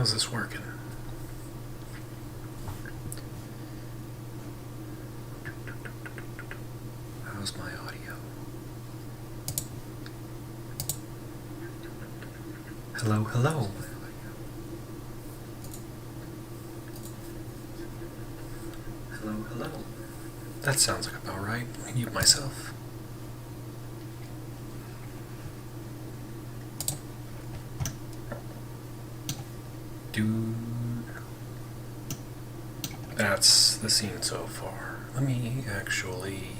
How's this working? How's my audio? Hello, hello. Hello, hello. That sounds like about right. Mute myself. Dude. That's the scene so far. Let me actually...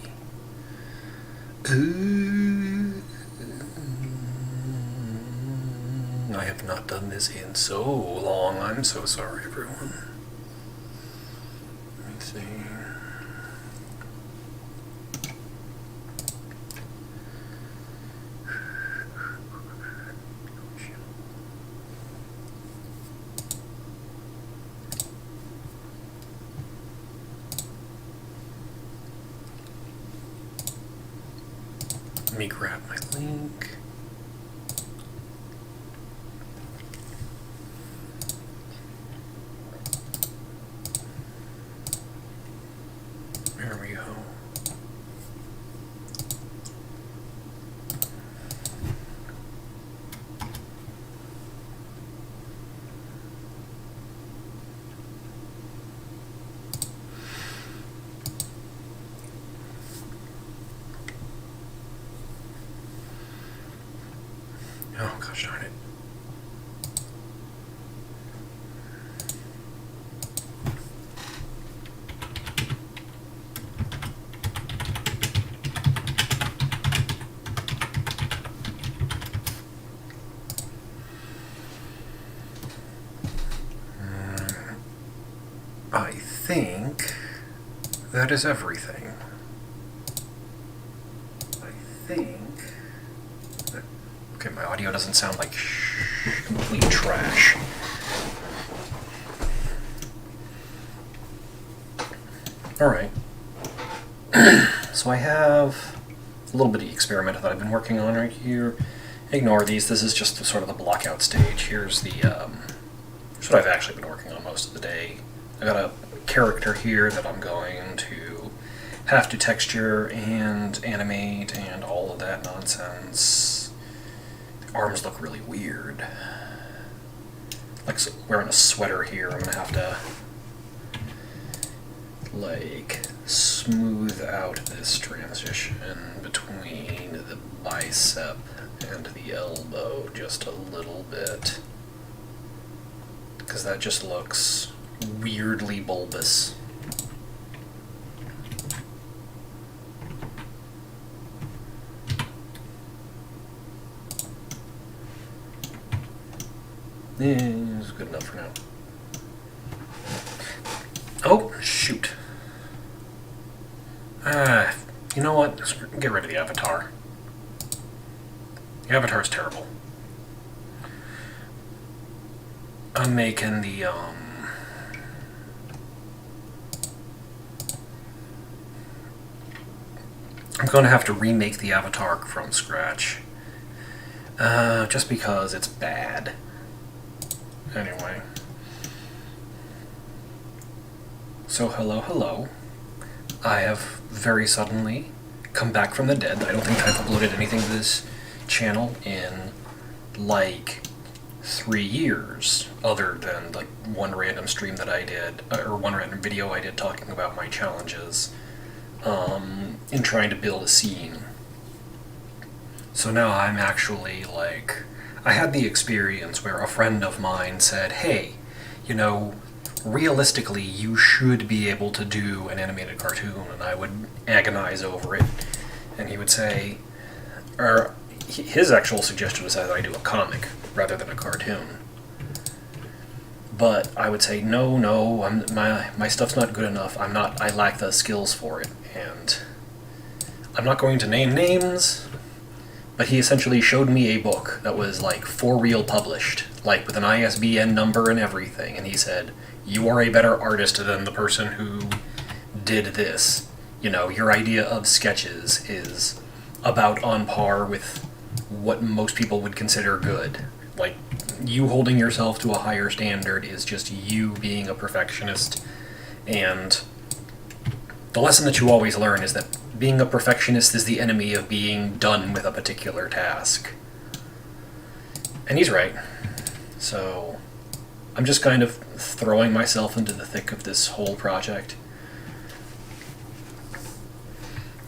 I have not done this in so long. I'm so sorry, everyone. Let me see. Let me grab my link. There we go. Oh, gosh darn it. I think that is everything. Okay, my audio doesn't sound like complete trash. Alright. So I have a little bitty experiment that I've been working on right here. Ignore these, this is just sort of the blockout stage. Here's the, here's what I've actually been working on most of the day. I got a character here that I'm going to have to texture and animate and all of that nonsense. The arms look really weird. Like wearing a sweater here, I'm gonna have to like smooth out this transition between the bicep and the elbow just a little bit, because that just looks weirdly bulbous. It's good enough for now. Oh, shoot. You know what? Get rid of the avatar. The avatar's terrible. I'm making the, I'm going to have to remake the avatar from scratch. Just because it's bad. Anyway. So hello, hello. I have very suddenly come back from the dead. I don't think I've uploaded anything to this channel in like 3 years, other than like one random stream that I did, or one random video I did talking about my challenges in trying to build a scene. So now I'm actually like, I had the experience where a friend of mine said, hey, you know, realistically you should be able to do an animated cartoon, and I would agonize over it, and he would say, or his actual suggestion was that I do a comic rather than a cartoon. But I would say, no, my stuff's not good enough, I lack the skills for it, and I'm not going to name names, but he essentially showed me a book that was like for real published, like with an ISBN number and everything, and he said, you are a better artist than the person who did this. You know, your idea of sketches is about on par with what most people would consider good. Like, you holding yourself to a higher standard is just you being a perfectionist. And the lesson that you always learn is that being a perfectionist is the enemy of being done with a particular task. And he's right. So I'm just kind of throwing myself into the thick of this whole project.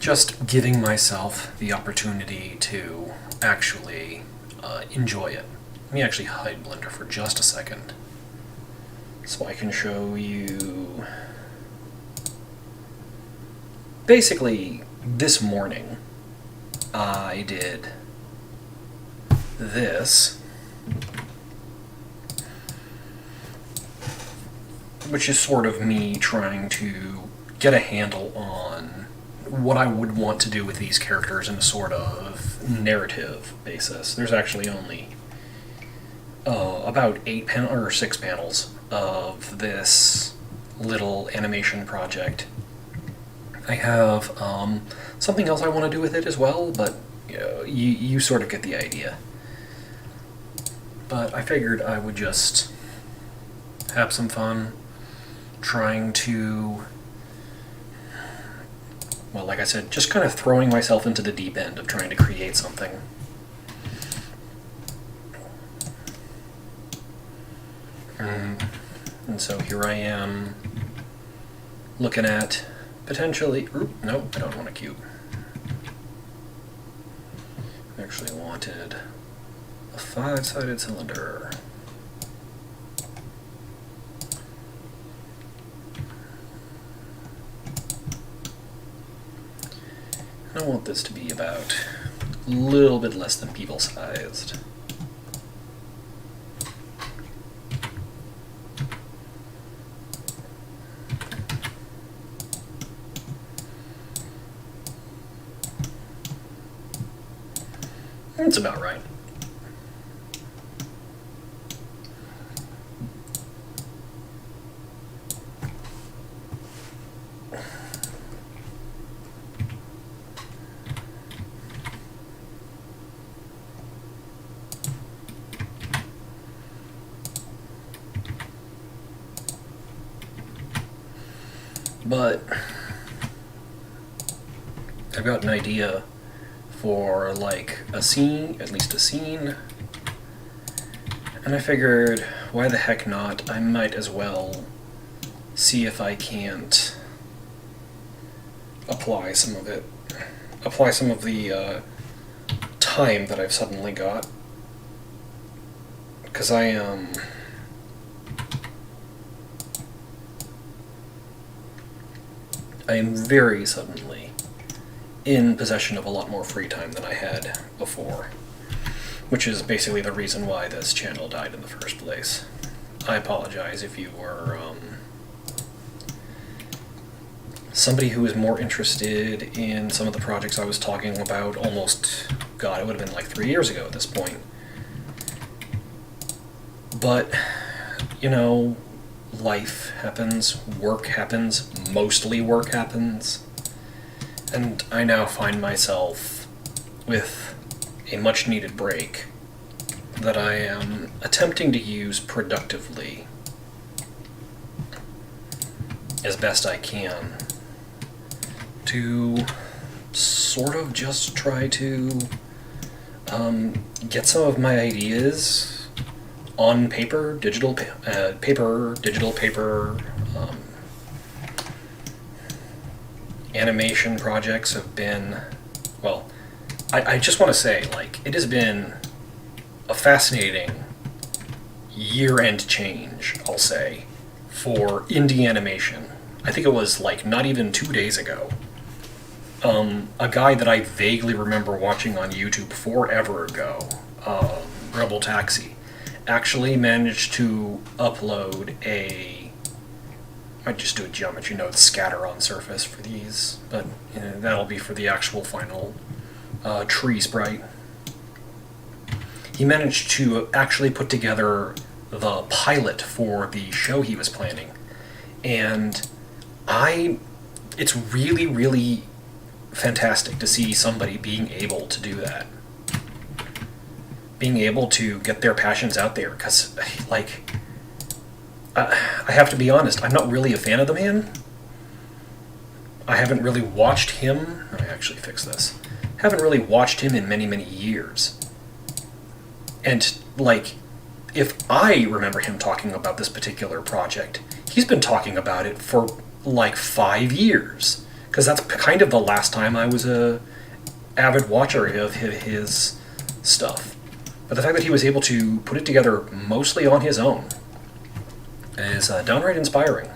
Just giving myself the opportunity to actually enjoy it. Let me actually hide Blender for just a second so I can show you. Basically, this morning I did this, which is sort of me trying to get a handle on what I would want to do with these characters in a sort of narrative basis. There's actually only about 6 panels of this little animation project. I have something else I want to do with it as well, but you sort of get the idea. But I figured I would just have some fun trying to, well, like I said, just kind of throwing myself into the deep end of trying to create something. And so here I am looking at potentially, no, I don't want a cube. I actually wanted a 5-sided cylinder. I want this to be about a little bit less than people-sized. That's about right. But I've got an idea for like a scene, at least a scene, and I figured, why the heck not? I might as well see if I can't apply some of the time that I've suddenly got, because I am very suddenly in possession of a lot more free time than I had before, which is basically the reason why this channel died in the first place. I apologize if you were somebody who was more interested in some of the projects I was talking about almost, God, it would have been like 3 years ago at this point. But, you know, life happens, work happens, mostly work happens, and I now find myself with a much needed break that I am attempting to use productively as best I can to sort of just try to get some of my ideas on paper, digital paper, animation projects have been, well, I just want to say, like, it has been a fascinating year-end change, I'll say, for indie animation. I think it was, like, not even 2 days ago. A guy that I vaguely remember watching on YouTube forever ago, Rebel Taxi, actually managed to upload I might just do a geometry node scatter on surface for these, but you know, that'll be for the actual final tree sprite. He managed to actually put together the pilot for the show he was planning, and it's really, really fantastic to see somebody being able to do that. being able to get their passions out there, because, like, I have to be honest, I'm not really a fan of the man. I haven't really watched him. Let me actually fix this. Haven't really watched him in many, many years. And, like, if I remember him talking about this particular project, he's been talking about it for, like, 5 years. Because that's kind of the last time I was a avid watcher of his stuff. But the fact that he was able to put it together mostly on his own is downright inspiring.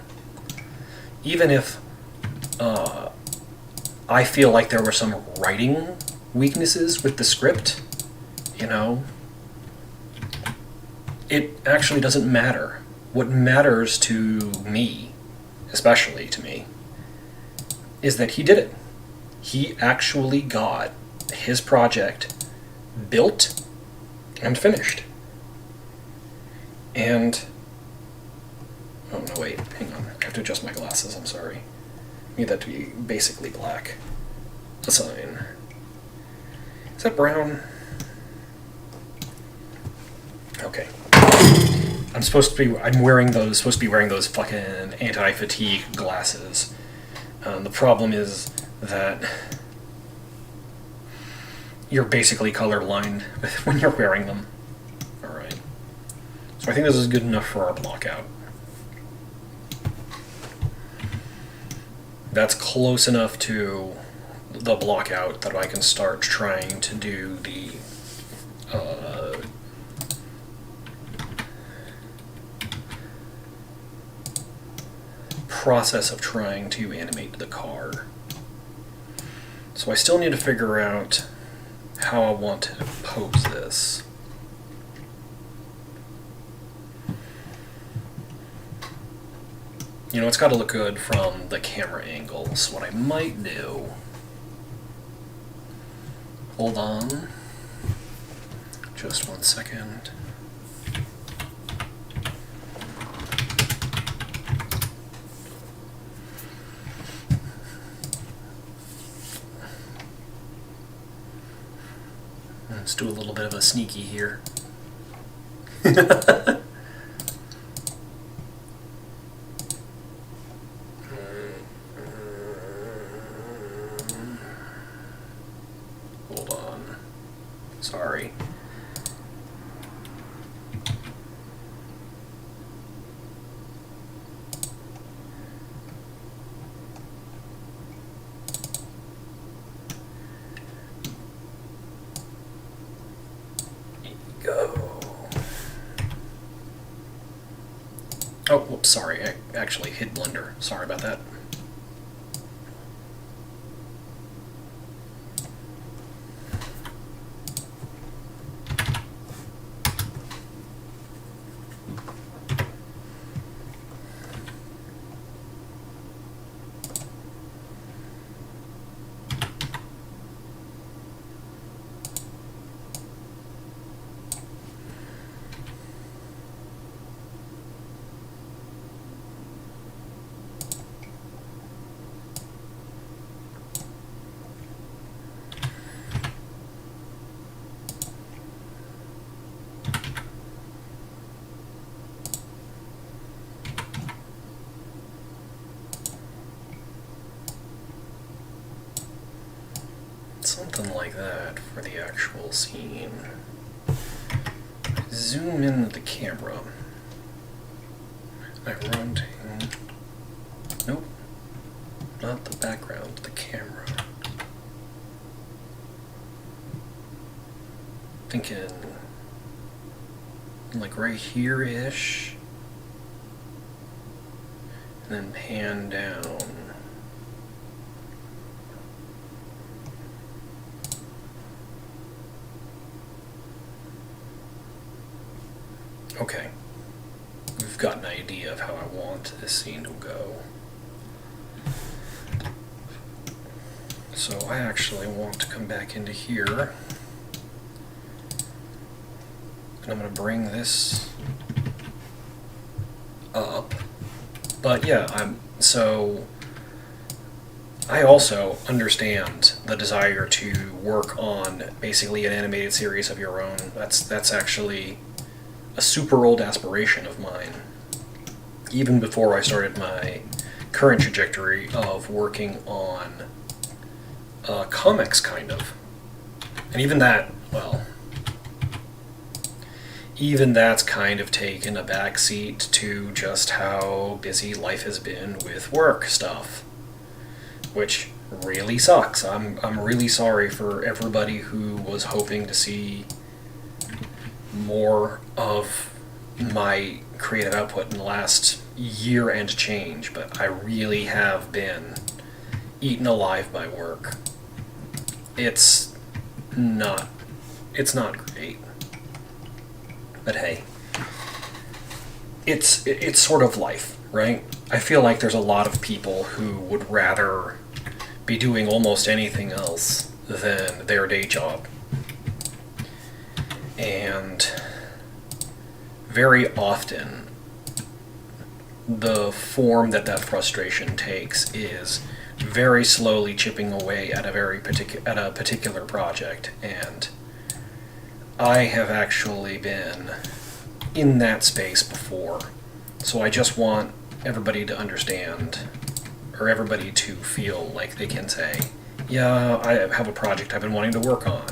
Even if I feel like there were some writing weaknesses with the script, you know, it actually doesn't matter. What matters to me, especially to me, is that he did it. He actually got his project built and finished. And oh no, wait, hang on. I have to adjust my glasses, I'm sorry. I need that to be basically black. Assign. Is that brown? Okay. supposed to be wearing those fucking anti-fatigue glasses. The problem is that you're basically colorblind when you're wearing them. Alright. So I think this is good enough for our blockout. That's close enough to the blockout that I can start trying to do the process of trying to animate the car. So I still need to figure out how I want to pose this. You know, it's got to look good from the camera angle. So what I might do... Hold on. Just 1 second. Let's do a little bit of a sneaky here. Hold on. Sorry. Go. Oh, whoops, sorry. I actually hit Blender. Sorry about that. Something like that for the actual scene. Zoom in the camera. I run to... Nope. Not the background, the camera. Thinking... like right here-ish. And then pan down. Okay, we've got an idea of how I want this scene to go. So I actually want to come back into here, and I'm going to bring this up. But yeah, I also understand the desire to work on basically an animated series of your own. That's actually a super old aspiration of mine. Even before I started my current trajectory of working on comics, kind of. And even that, well, even that's kind of taken a backseat to just how busy life has been with work stuff, which really sucks. I'm really sorry for everybody who was hoping to see more of my creative output in the last year and change, but I really have been eaten alive by work. It's not great. But hey, it's sort of life, right? I feel like there's a lot of people who would rather be doing almost anything else than their day job. And very often, the form that frustration takes is very slowly chipping away at a particular project. And I have actually been in that space before, so I just want everybody to understand, or everybody to feel like they can say, yeah, I have a project I've been wanting to work on,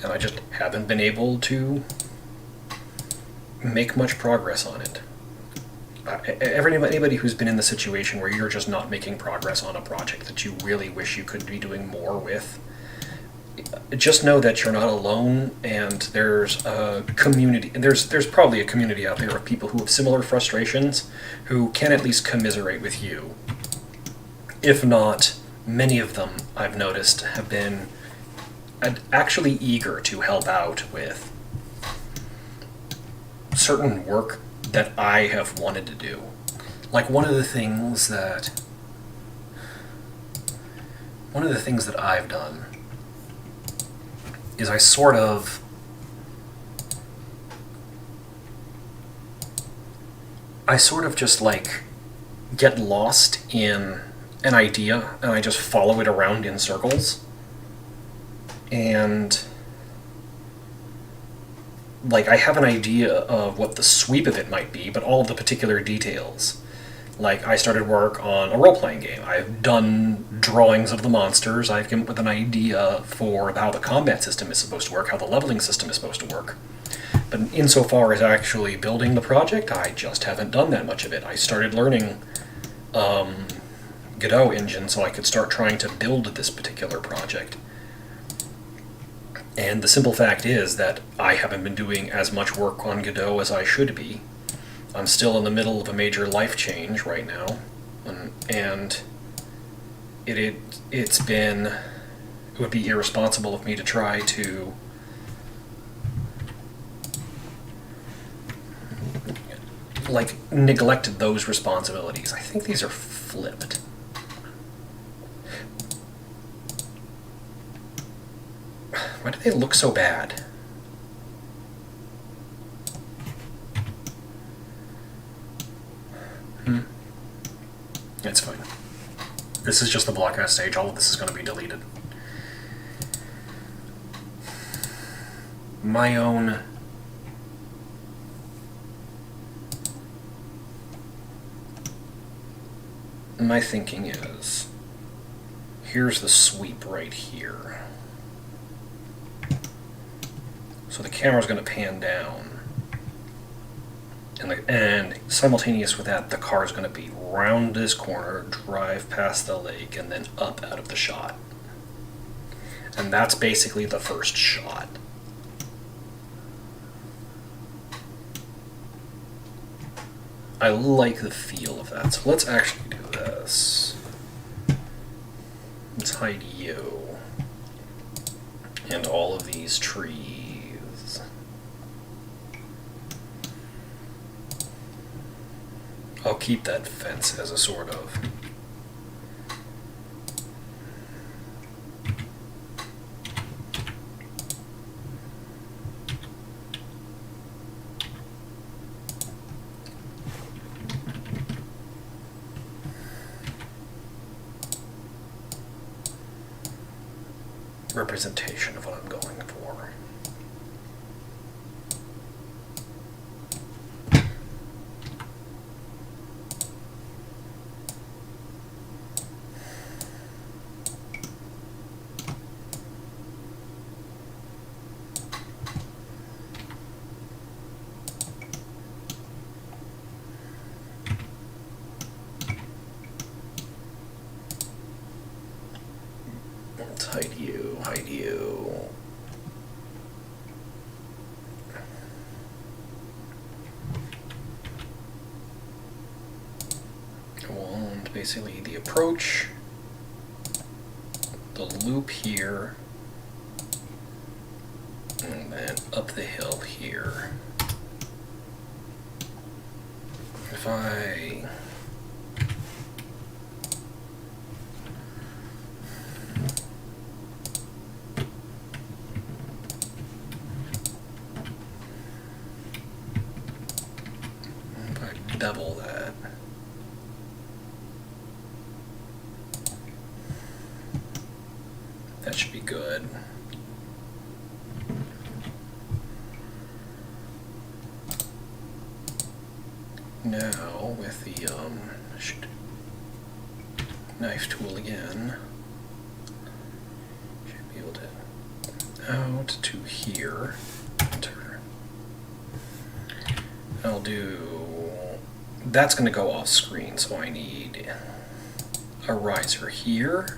and I just haven't been able to make much progress on it. Anybody who's been in the situation where you're just not making progress on a project that you really wish you could be doing more with, just know that you're not alone, and there's a community. There's probably a community out there of people who have similar frustrations, who can at least commiserate with you. If not, many of them, I've noticed, have been actually eager to help out with certain work that I have wanted to do. Like one of the things that I've done is I sort of just like get lost in an idea and I just follow it around in circles. And like I have an idea of what the sweep of it might be, but all of the particular details. Like I started work on a role-playing game. I've done drawings of the monsters. I've come up with an idea for how the combat system is supposed to work, how the leveling system is supposed to work. But insofar as actually building the project, I just haven't done that much of it. I started learning Godot engine so I could start trying to build this particular project. And the simple fact is that I haven't been doing as much work on Godot as I should be. I'm still in the middle of a major life change right now, and it would be irresponsible of me to try to like neglect those responsibilities. I think these are flipped. Why do they look so bad? It's fine. This is just the blockhouse stage. All of this is going to be deleted. My thinking is, here's the sweep right here. So the camera's going to pan down. And simultaneous with that, the car is going to be round this corner, drive past the lake, and then up out of the shot. And that's basically the first shot. I like the feel of that. So let's actually do this. Let's hide you. And all of these trees. I'll keep that fence as a sort of representation of what I'm going for. Let's hide you, hide you. And basically the approach, the loop here, and then up the hill here. If I double that, that should be good. Now with the knife tool again, should be able to out to here. Enter. I'll do. That's going to go off screen, so I need a riser here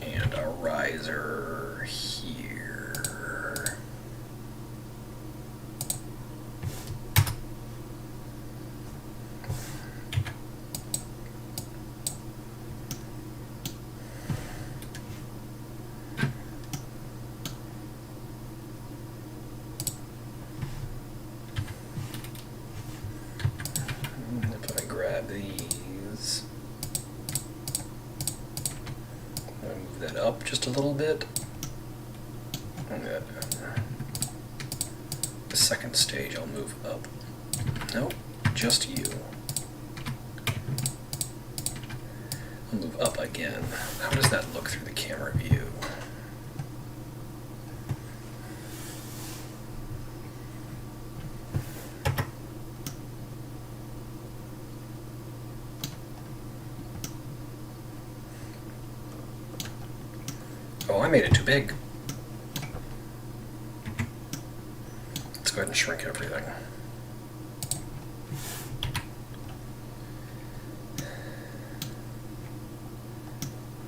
and a riser here. If I grab these, I'll move that up just a little bit. And the second stage I'll move up. Nope, just you. I'll move up again. How does that look through the camera view? Oh, I made it too big. Let's go ahead and shrink everything.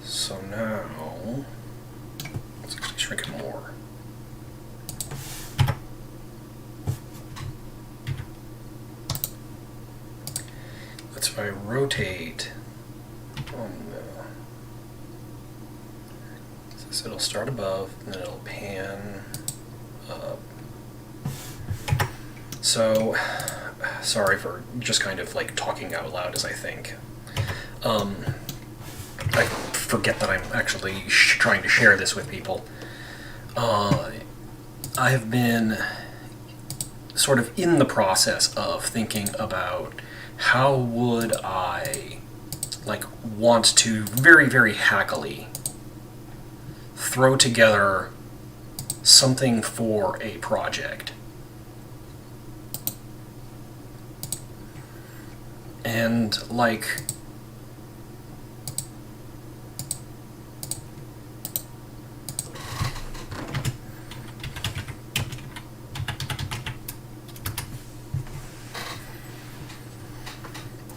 So now, let's actually shrink it more. If I rotate on so it'll start above, and then it'll pan up. So, sorry for just kind of like talking out loud as I think. I forget that I'm actually trying to share this with people. I have been sort of in the process of thinking about how would I like want to very, very hackily throw together something for a project. And like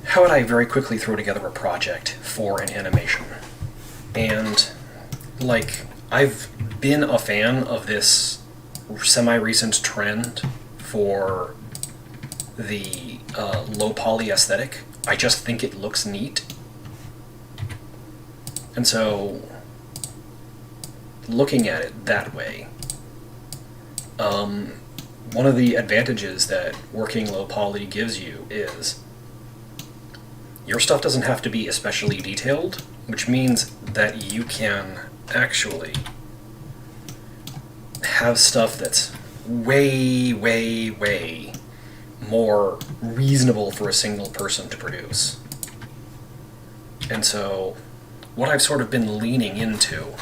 how would I very quickly throw together a project for an animation? And like I've been a fan of this semi-recent trend for the low poly aesthetic. I just think it looks neat. And so looking at it that way, one of the advantages that working low poly gives you is your stuff doesn't have to be especially detailed, which means that you can actually have stuff that's way, way, way more reasonable for a single person to produce. And so what I've sort of been leaning into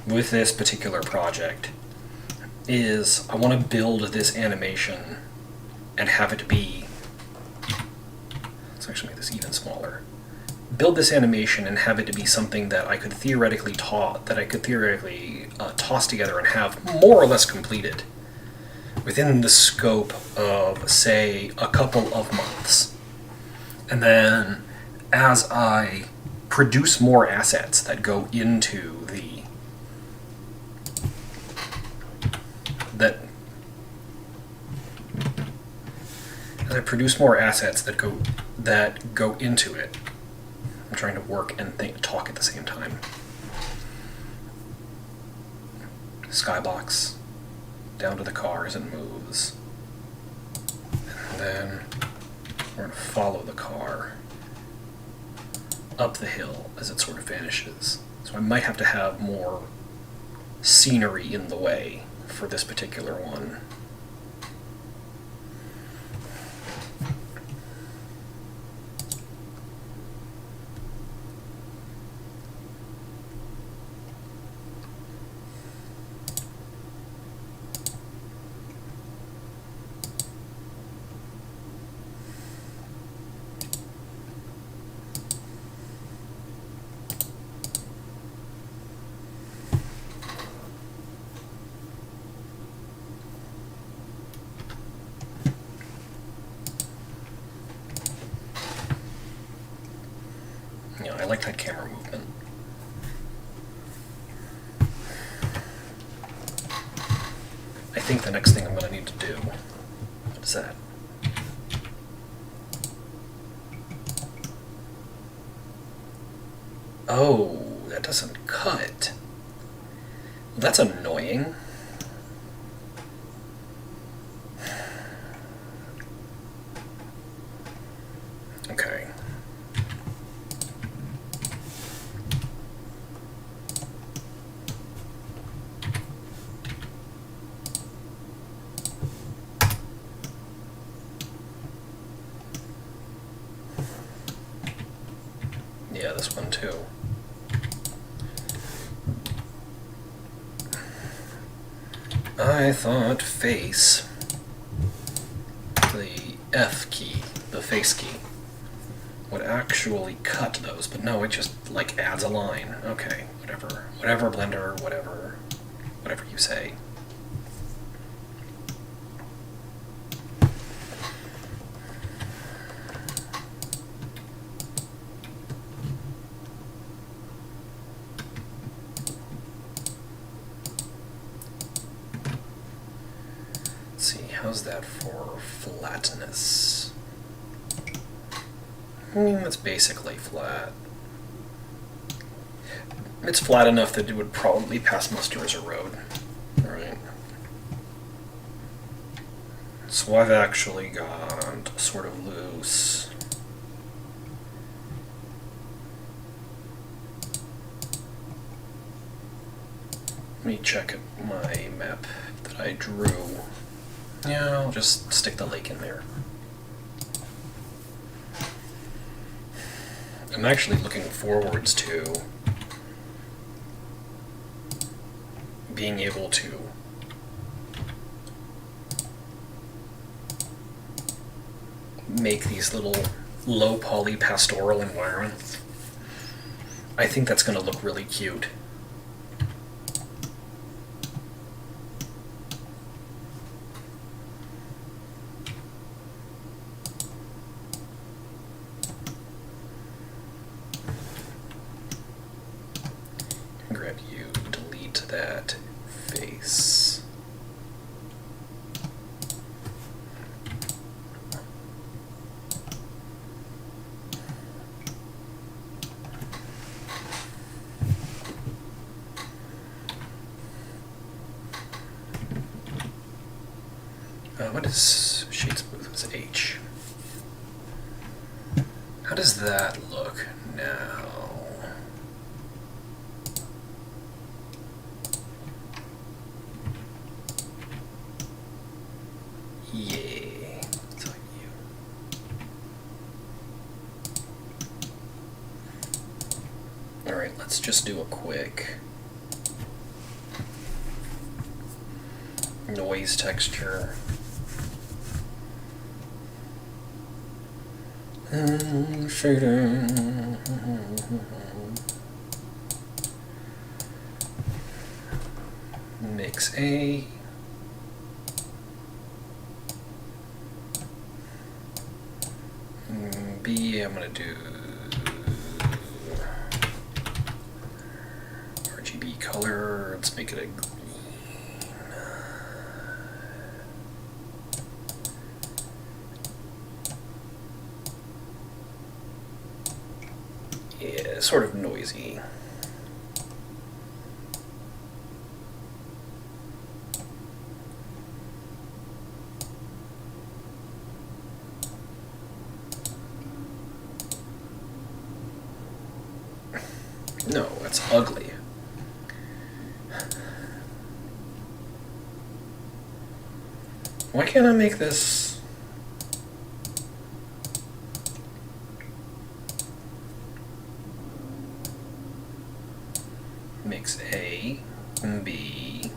with this particular project is I want to build this animation and have it be, let's actually make this even smaller, build this animation and have it to be something that I could theoretically toss together and have more or less completed within the scope of, say, a couple of months. And then as I produce more assets that go into as I produce more assets that go into it. I'm trying to work and talk at the same time. Skybox down to the car as it moves. And then we're going to follow the car up the hill as it sort of vanishes. So I might have to have more scenery in the way for this particular one. I like that camera movement. I think the next thing I'm going to need to do, what is that? Oh, that doesn't cut. That's annoying. Okay. Yeah, this one too. I thought face, the F key, the face key, would actually cut those, but no, it just like adds a line. Okay, whatever. Whatever, Blender, whatever you say. How's that for flatness? That's basically flat. It's flat enough that it would probably pass muster as a road. Right. So I've actually got sort of loose. Let me check my map that I drew. Yeah, I'll just stick the lake in there. I'm actually looking forwards to being able to make these little low poly pastoral environments. I think that's going to look really cute. Grab you, delete that face. What is shade smooth? It's H. How does that look now? Yeah, it's like you. let's just do a quick noise texture. Shader. Mix A. B, I'm going to do RGB color. Let's make it a green. Yeah, sort of noisy. No, it's ugly. Why can't I make this? Mix A and B.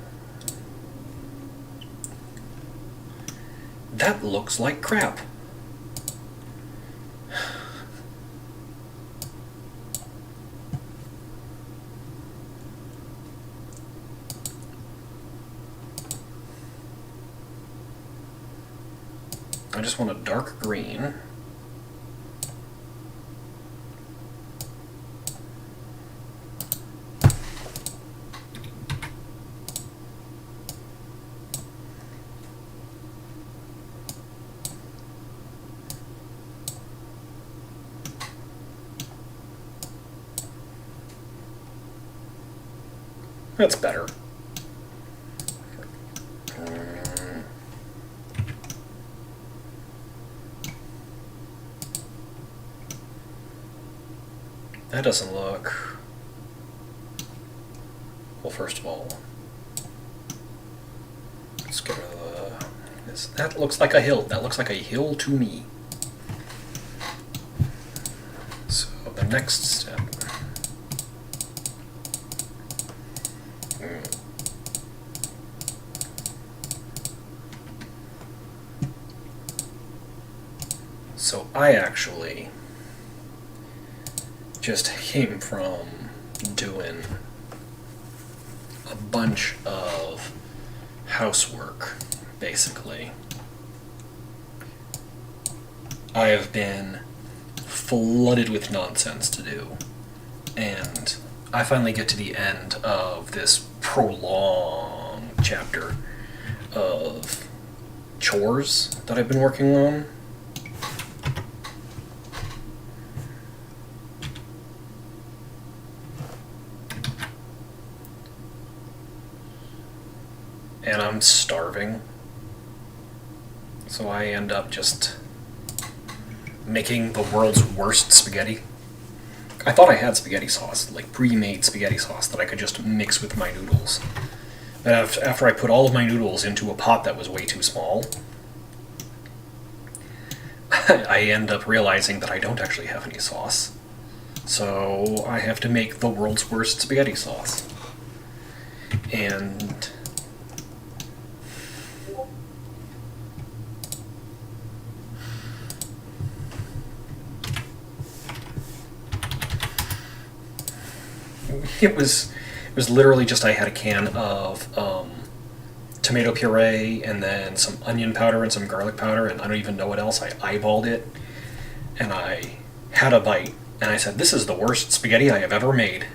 That looks like crap. I just want a dark green. That's better. That doesn't look... Well, first of all, let's get rid of the... That looks like a hill. That looks like a hill to me. So the next step... So I actually just came from doing a bunch of housework, basically. I have been flooded with nonsense to do, and I finally get to the end of this prolonged chapter of chores that I've been working on. And I'm starving, so I end up just making the world's worst spaghetti. I thought I had spaghetti sauce, like pre-made spaghetti sauce that I could just mix with my noodles. But after I put all of my noodles into a pot that was way too small, I end up realizing that I don't actually have any sauce. So I have to make the world's worst spaghetti sauce. And it was literally just I had a can of tomato puree and then some onion powder and some garlic powder, and I don't even know what else. I eyeballed it, and I had a bite, and I said, "This is the worst spaghetti I have ever made."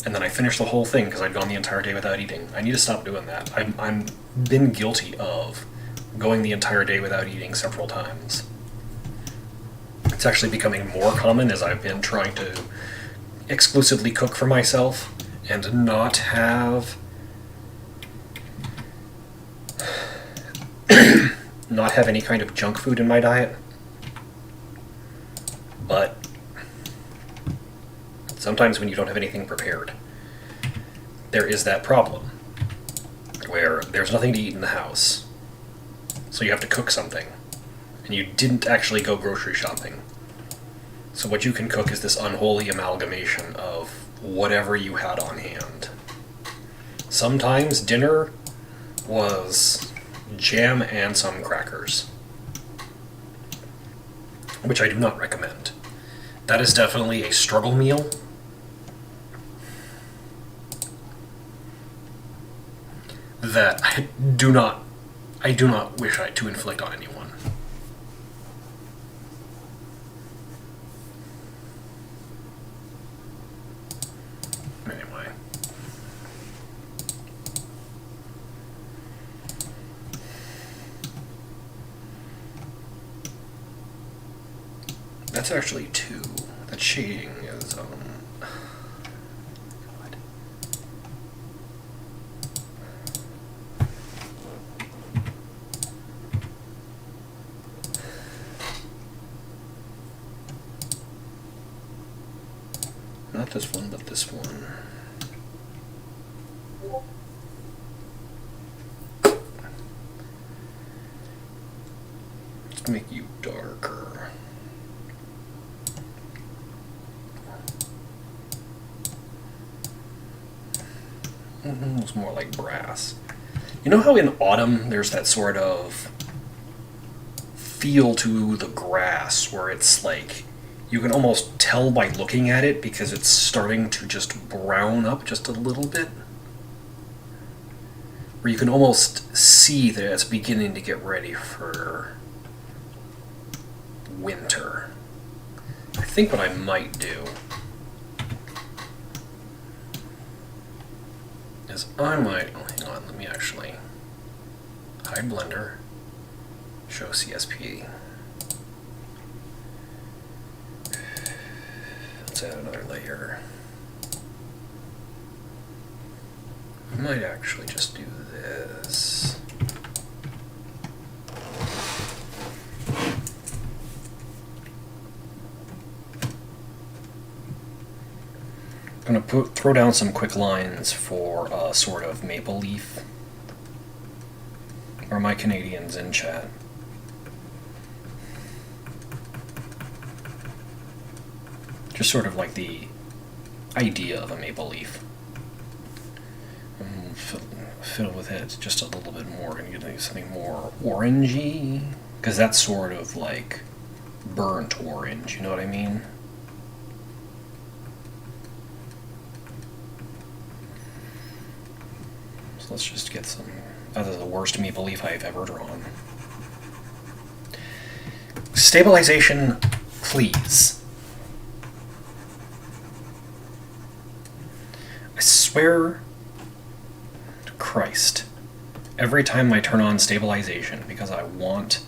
And then I finished the whole thing because I'd gone the entire day without eating. I need to stop doing that. I'm been guilty of going the entire day without eating several times. It's actually becoming more common as I've been trying to exclusively cook for myself and not have any kind of junk food in my diet. But sometimes when you don't have anything prepared, there is that problem where there's nothing to eat in the house, so you have to cook something, and you didn't actually go grocery shopping. So what you can cook is this unholy amalgamation of whatever you had on hand. Sometimes dinner was jam and some crackers, which I do not recommend. That is definitely a struggle meal. That I do not wish to inflict on anyone. Anyway. That's actually 2. That shading is, God. Not this one, but this one. Let's make you darker. It's more like brass. You know how in autumn there's that sort of feel to the grass where it's like you can almost tell by looking at it because it's starting to just brown up just a little bit? Where you can almost see that it's beginning to get ready for winter. I think what I might do is I might, oh, hang on, let me actually hide Blender, show CSP. Let's add another layer. I might actually just do this. I'm going to throw down some quick lines for a sort of maple leaf. Or my Canadians in chat. Just sort of like the idea of a maple leaf. Fiddle with it just a little bit more. Gonna get something more orangey, because that's sort of like burnt orange. You know what I mean? So let's just get some. That is the worst maple leaf I've ever drawn. Stabilization, please. I swear to Christ, every time I turn on stabilization because I want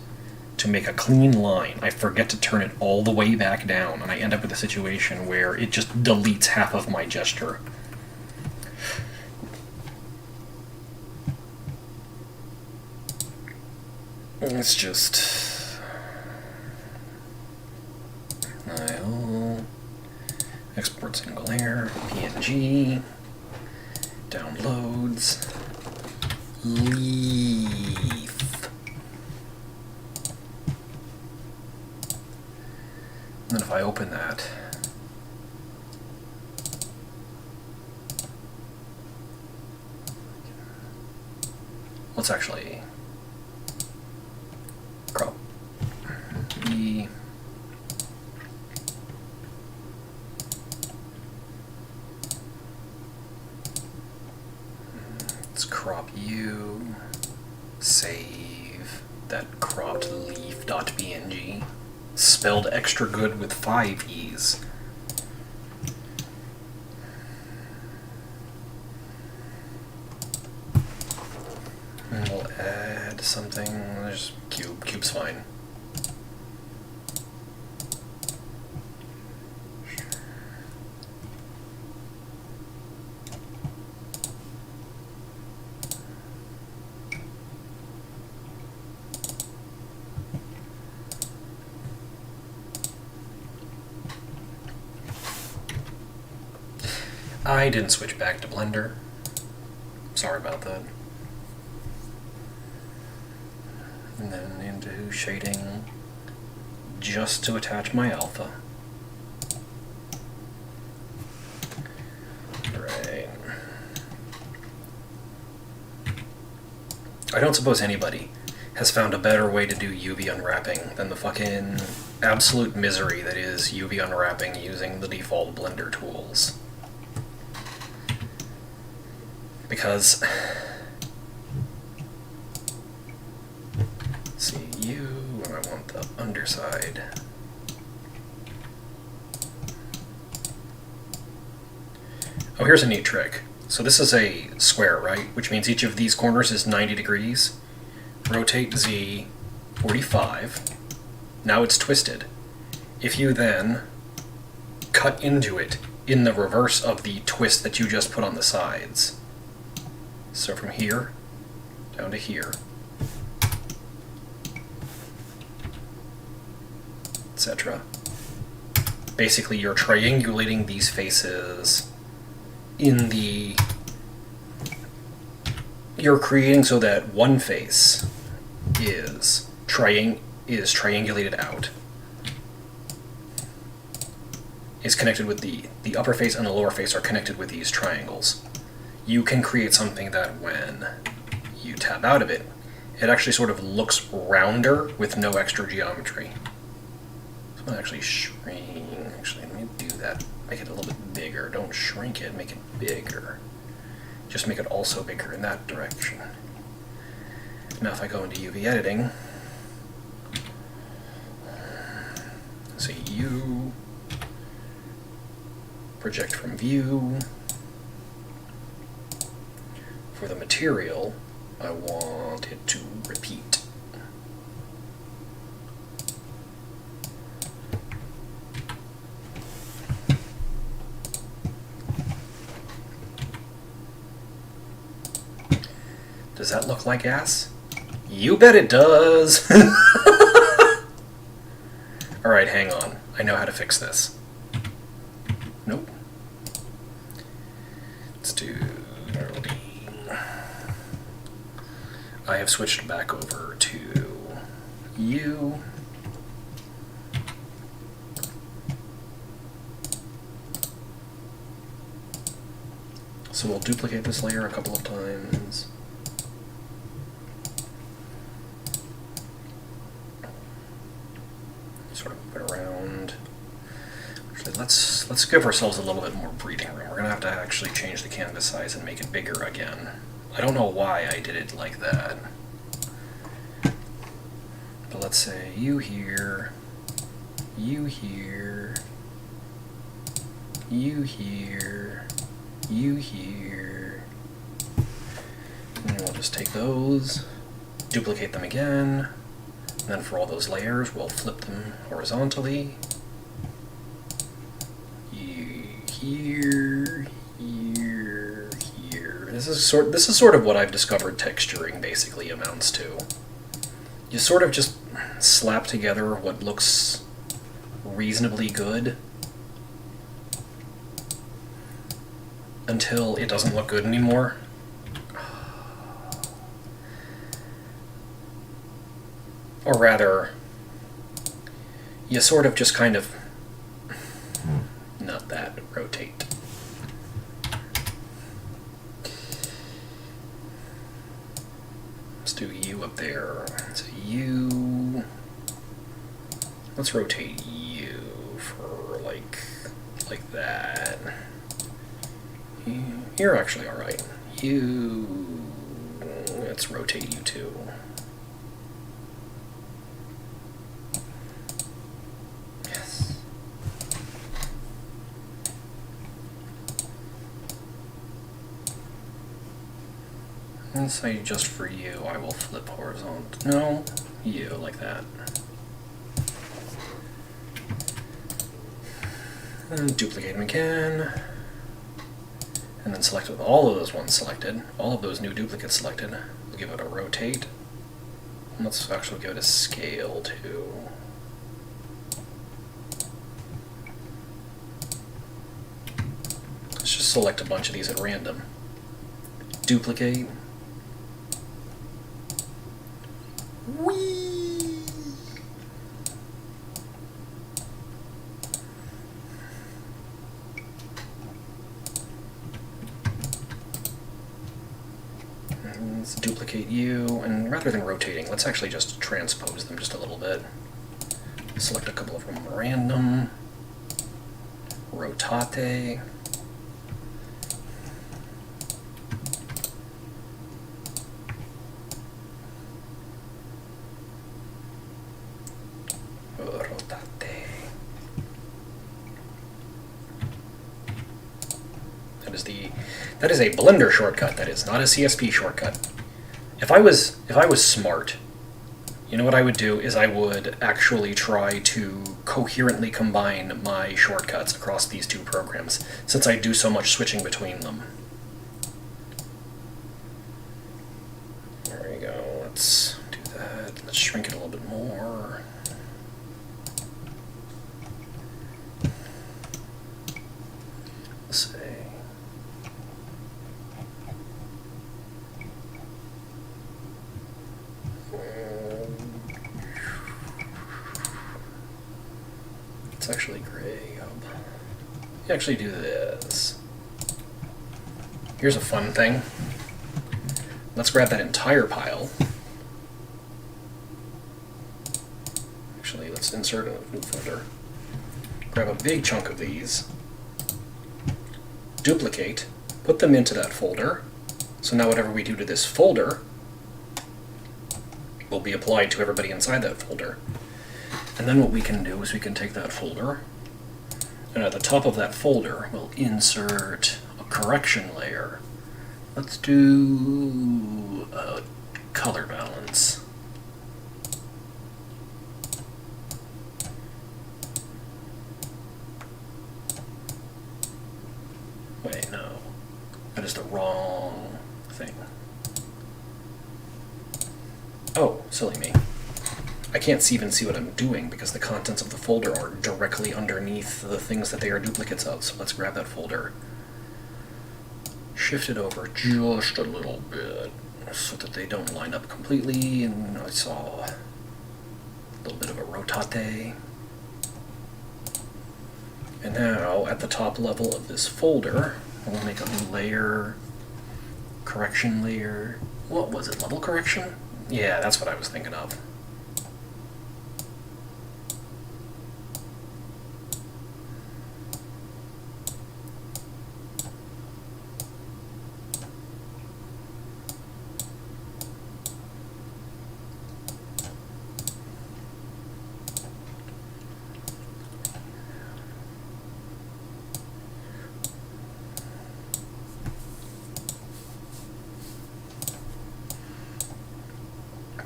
to make a clean line, I forget to turn it all the way back down, and I end up with a situation where it just deletes half of my gesture. It's just... I'll export single layer, PNG, downloads, leaf. And then if I open that, let's actually crop E. Let's crop U, save that cropped leaf.png, spelled extra good with 5 E's. And we'll add something, there's cube's fine. I didn't switch back to Blender. Sorry about that. And then into shading just to attach my alpha. I don't suppose anybody has found a better way to do UV unwrapping than the fucking absolute misery that is UV unwrapping using the default Blender tools. Because, see you, and I want the underside. Oh, here's a neat trick. So this is a square, right? Which means each of these corners is 90 degrees. Rotate Z 45. Now it's twisted. If you then cut into it in the reverse of the twist that you just put on the sides, so from here down to here, etc. Basically, you're triangulating these faces in the... You're creating so that one face is triangulated out. Is connected with the upper face and the lower face are connected with these triangles. You can create something that when you tap out of it, it actually sort of looks rounder with no extra geometry. So I'm gonna actually shrink. Actually, let me do that. Make it a little bit bigger. Don't shrink it, make it bigger. Just make it also bigger in that direction. Now if I go into UV editing, say U, project from view. For the material, I want it to repeat. Does that look like ass? You bet it does! Alright, hang on. I know how to fix this. Nope. Let's do... I have switched back over to U. So we'll duplicate this layer a couple of times. Sort of move it around. Actually, let's give ourselves a little bit more breathing room. We're gonna have to actually change the canvas size and make it bigger again. I don't know why I did it like that. But let's say you here, you here, you here, you here. And we'll just take those, duplicate them again, and then for all those layers, we'll flip them horizontally. Here, here, here. This is sort of what I've discovered texturing basically amounts to. You sort of just slap together what looks reasonably good until it doesn't look good anymore. Or rather, you sort of just kind of, not that, rotate. Let's do U up there. So U, let's rotate U for like that. You're actually alright. U, let's rotate you too. Yes. And say just for you, I will flip horizontal. No, you, like that. And duplicate them again. And then select with all of those ones selected, all of those new duplicates selected. We'll give it a rotate. And let's actually give it a scale too. Let's just select a bunch of these at random. Duplicate. Whee! Let's duplicate you, and rather than rotating, let's actually just transpose them just a little bit. Select a couple of them random. Rotate. That is a Blender shortcut. That is not a CSP shortcut. If I was smart, you know what I would do is I would actually try to coherently combine my shortcuts across these two programs, since I do so much switching between them. There we go. Let's do that. Let's shrink it a little bit more. Let's say. It's actually gray. You actually do this. Here's a fun thing. Let's grab that entire pile. Actually, let's insert a new folder. Grab a big chunk of these. Duplicate. Put them into that folder. So now whatever we do to this folder will be applied to everybody inside that folder. And then what we can do is we can take that folder, and at the top of that folder, we'll insert a correction layer. Let's do a color balance. Wait, no. That is the wrong thing. Oh, silly me. I can't even see what I'm doing because the contents of the folder are directly underneath the things that they are duplicates of. So let's grab that folder, shift it over just a little bit so that they don't line up completely, and I saw a little bit of a rotate. And now at the top level of this folder, we'll make a new layer, correction layer. What was it, level correction? Yeah, that's what I was thinking of.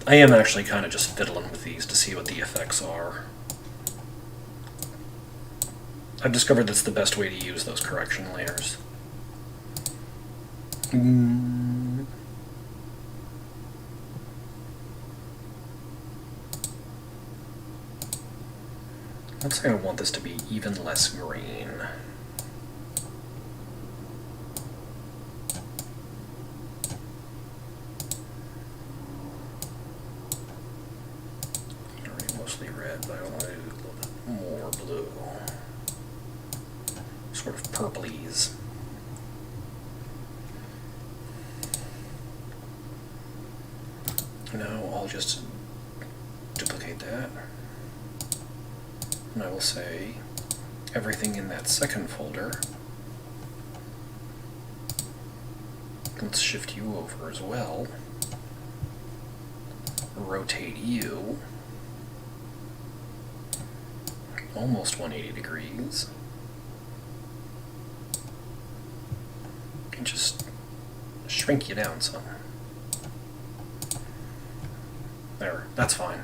I am actually kind of just fiddling with these to see what the effects are. I've discovered that's the best way to use those correction layers. Let's say I want this to be even less green. Mostly red, but I want to do a little bit more blue. Sort of purplies. Now I'll just duplicate that. And I will say everything in that second folder. Let's shift you over as well. Rotate you. Almost 180 degrees. And just shrink you down some. There, that's fine.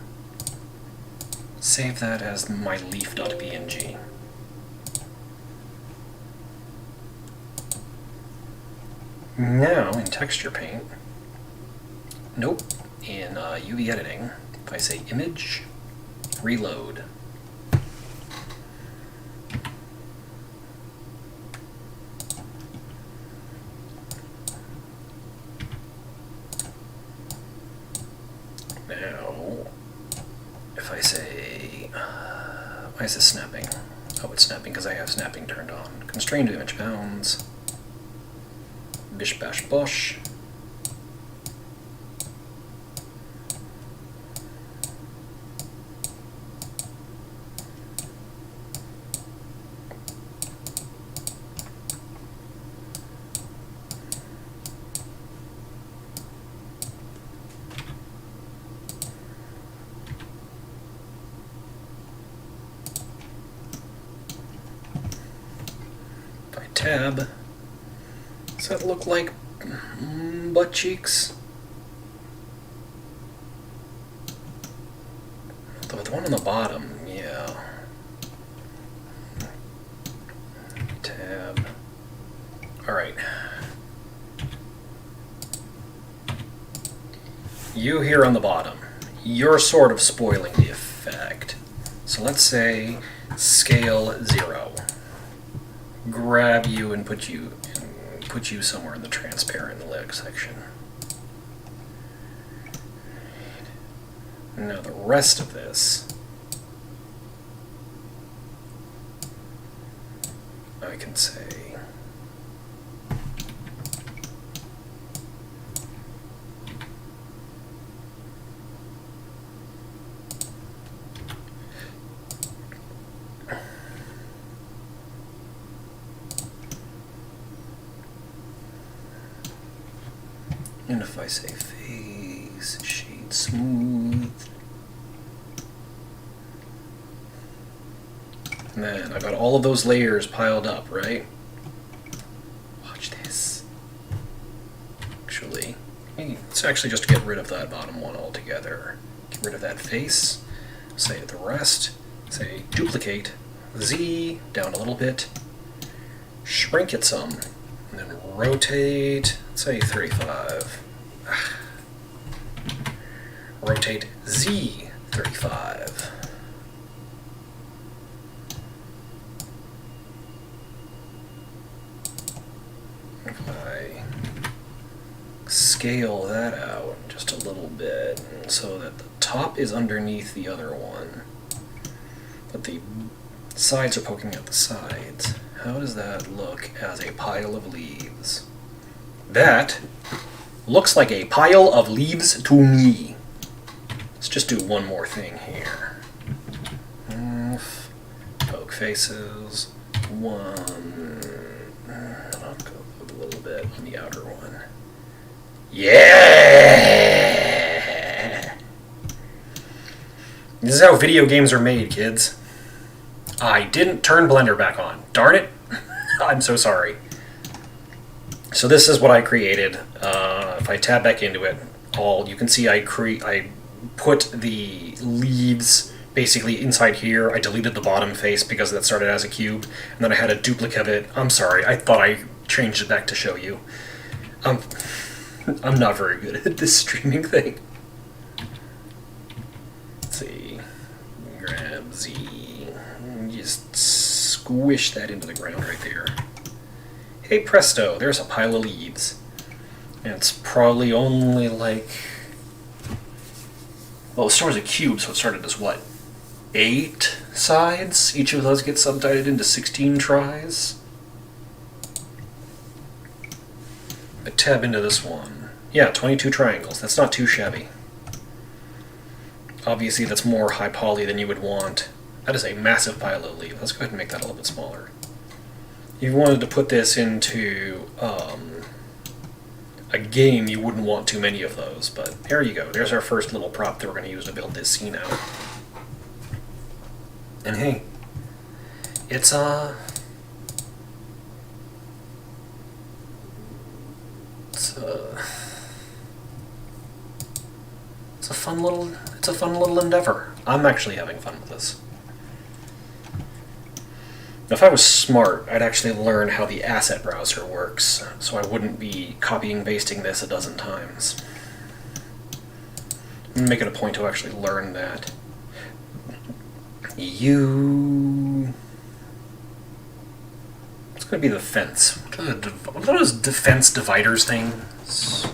Save that as my leaf.png. Now, in Texture Paint, nope, in UV Editing, if I say Image, Reload, now, if I say, why is this snapping? Oh, it's snapping because I have snapping turned on. Constrained image bounds, bish bash bosh. tab. Does that look like butt cheeks? The one on the bottom, yeah. Tab. Alright. You here on the bottom, you're sort of spoiling the effect. So let's say scale 0. Grab you and put you somewhere in the transparent leg section. Now the rest of this, I can say and if I say face, shade smooth, man, I got all of those layers piled up, right? Watch this. Actually, let's actually just get rid of that bottom one altogether. Get rid of that face, say the rest, say duplicate, Z, down a little bit, shrink it some, and then rotate, say 35. Rotate Z 35. If I scale that out just a little bit so that the top is underneath the other one, but the sides are poking out the sides, how does that look as a pile of leaves? That looks like a pile of leaves to me. Let's just do one more thing here. Poke faces. One. I'll go a little bit on the outer one. Yeah! This is how video games are made, kids. I didn't turn Blender back on. Darn it. I'm so sorry. So this is what I created. If I tab back into it, you can see I put the leaves basically inside here. I deleted the bottom face because that started as a cube, and then I had a duplicate of it. I'm sorry, I thought I changed it back to show you. I'm not very good at this streaming thing. Let's see, grab Z, just squish that into the ground right there. Hey presto, there's a pile of leaves. And it's probably only like, well, it started as a cube, so it started as what? 8 sides? Each of those gets subdivided into 16 tries. But tab into this one. Yeah, 22 triangles. That's not too shabby. Obviously, that's more high poly than you would want. That is a massive pile of leaves. Let's go ahead and make that a little bit smaller. If you wanted to put this into a game, you wouldn't want too many of those, but there you go. There's our first little prop that we're going to use to build this scene out. And hey, it's a fun little endeavor. I'm actually having fun with this. If I was smart, I'd actually learn how the asset browser works, so I wouldn't be copying and pasting this a dozen times. I'm make it a point to actually learn that. It's going to be the fence. What are those defense dividers things?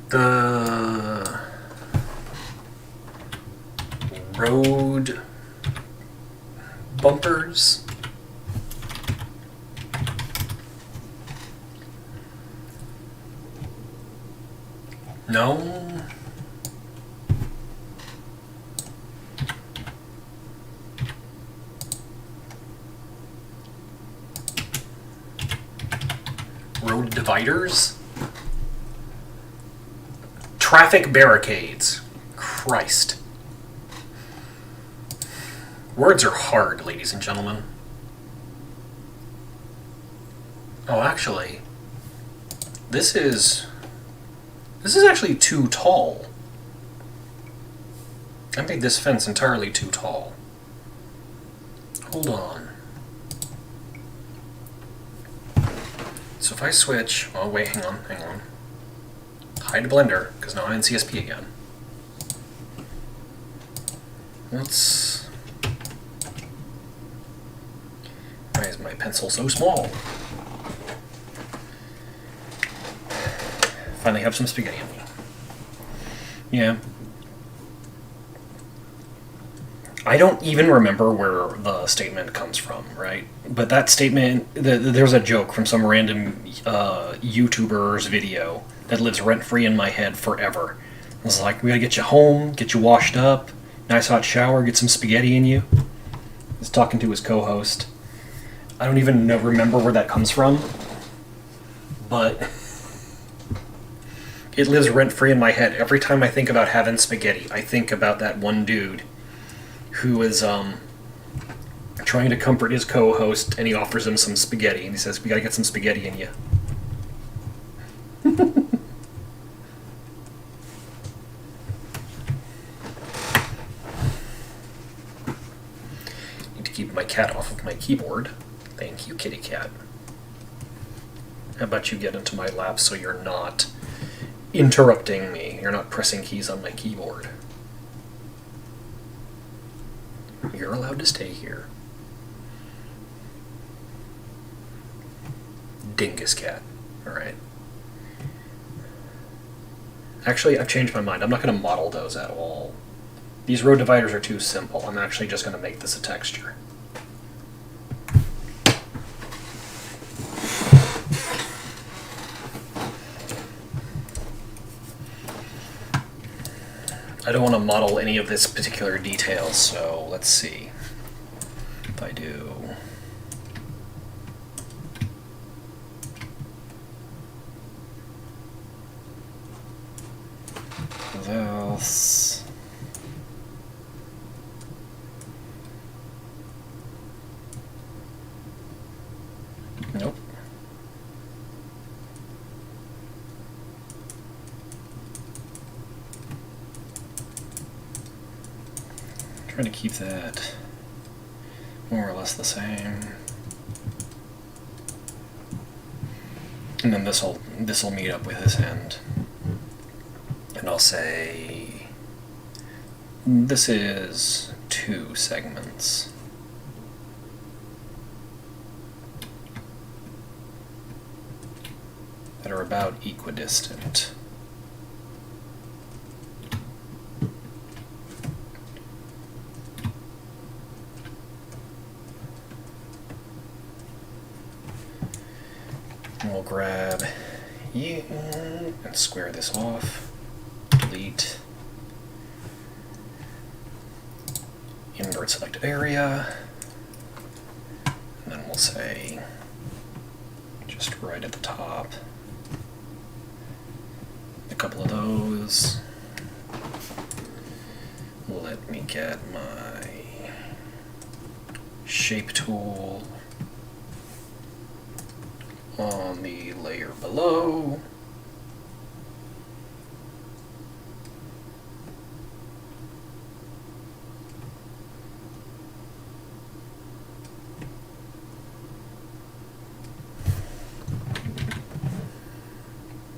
The road bumpers. No. Road dividers. Traffic barricades. Christ. Words are hard, ladies and gentlemen. Oh, actually, this is actually too tall. I made this fence entirely too tall. Hold on. So if I switch, oh wait, hang on. Hide Blender, because now I'm in CSP again. Why is my pencil so small? Finally have some spaghetti in me. Yeah. I don't even remember where the statement comes from, right? But that statement, there's a joke from some random YouTuber's video that lives rent-free in my head forever. It's like, we gotta get you home, get you washed up, nice hot shower, get some spaghetti in you. He's talking to his co-host. I don't even remember where that comes from, but it lives rent-free in my head. Every time I think about having spaghetti, I think about that one dude who is trying to comfort his co-host, and he offers him some spaghetti, and he says, we gotta get some spaghetti in you. Need to keep my cat off of my keyboard. Thank you, kitty cat. How about you get into my lap so you're not interrupting me? You're not pressing keys on my keyboard. You're allowed to stay here. Dingus cat. Alright. Actually, I've changed my mind. I'm not going to model those at all. These road dividers are too simple. I'm actually just going to make this a texture. I don't want to model any of this particular detail, so let's see. If I do this, nope. Try to keep that more or less the same. And then this'll meet up with this end. And I'll say this is 2 segments. That are about equidistant. And we'll grab you and square this off. Delete. Invert selected area. And then we'll say just right at the top. A couple of those. Let me get my shape tool on the layer below.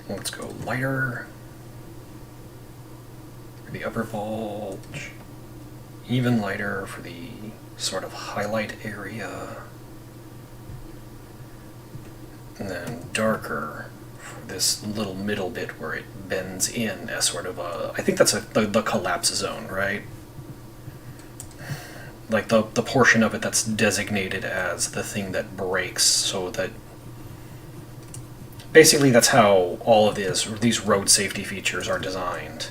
Let's go lighter for the upper bulge, even lighter for the sort of highlight area, and then darker for this little middle bit where it bends in as sort of a, I think that's the collapse zone, right? Like the portion of it that's designated as the thing that breaks, so that basically that's how all of these road safety features are designed,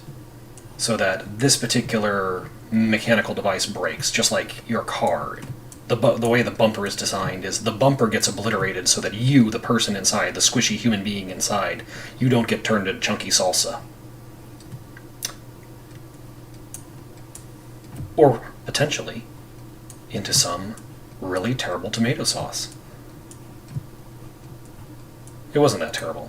so that this particular mechanical device breaks, just like your car. The way the bumper is designed is the bumper gets obliterated so that you, the person inside, the squishy human being inside, you don't get turned into chunky salsa. Or, potentially, into some really terrible tomato sauce. It wasn't that terrible.